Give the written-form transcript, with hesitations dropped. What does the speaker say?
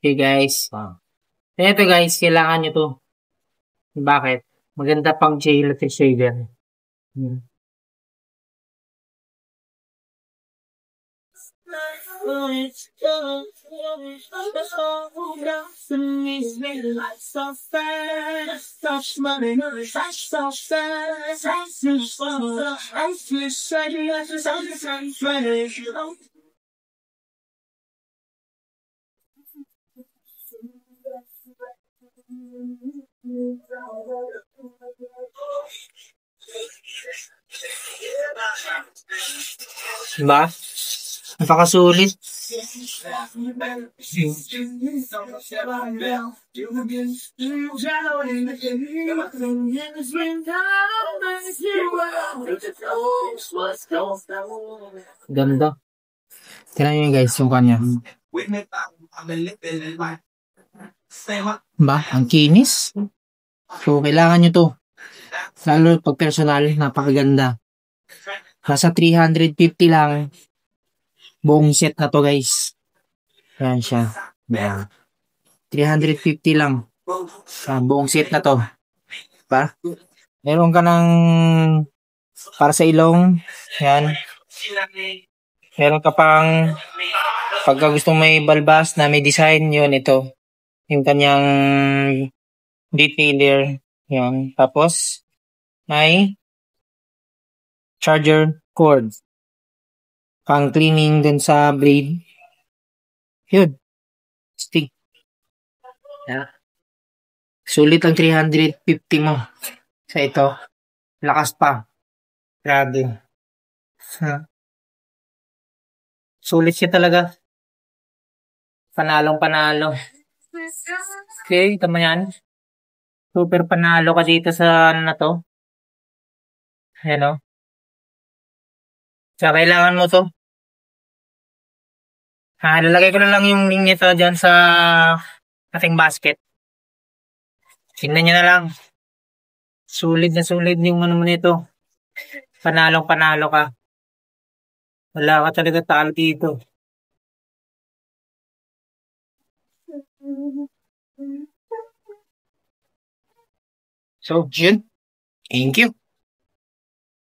Okay guys. Ito guys, kailangan nyo to. Bakit? Maganda pang J-Latte shader. Hmm. Diba? Napakasulit. Ganda. Tignan nyo guys yung kanya. Ba? Ang kinis. So, kailangan nyo to. Lalo pag personal, napakaganda. Nasa 350 lang. Buong set na to guys. Ayan siya. Ayan. 350 lang. Buong set na to. Diba? Meron ka ng para sa ilong. Ayan. Meron ka pang pagka gusto may balbas na may design yun ito. Yung kanyang detailer. Yan. Tapos may charger cord. Pang cleaning dun sa blade. Yun. Stick. Yeah. Sulit ang 350 mo. Sa ito. Lakas pa. Grabe. Sulit siya talaga. Panalong panalo. Okay, tama yan. Super panalo ka dito sa ano na to. Ayan o. Sa kailangan mo to. Lalagay ko na lang yung link nito dyan sa ating basket. Tingnan nyo na lang. Sulit na sulit yung ano mo nito. Panalong panalo ka. Wala ka talaga talo dito. So, yun. Thank you.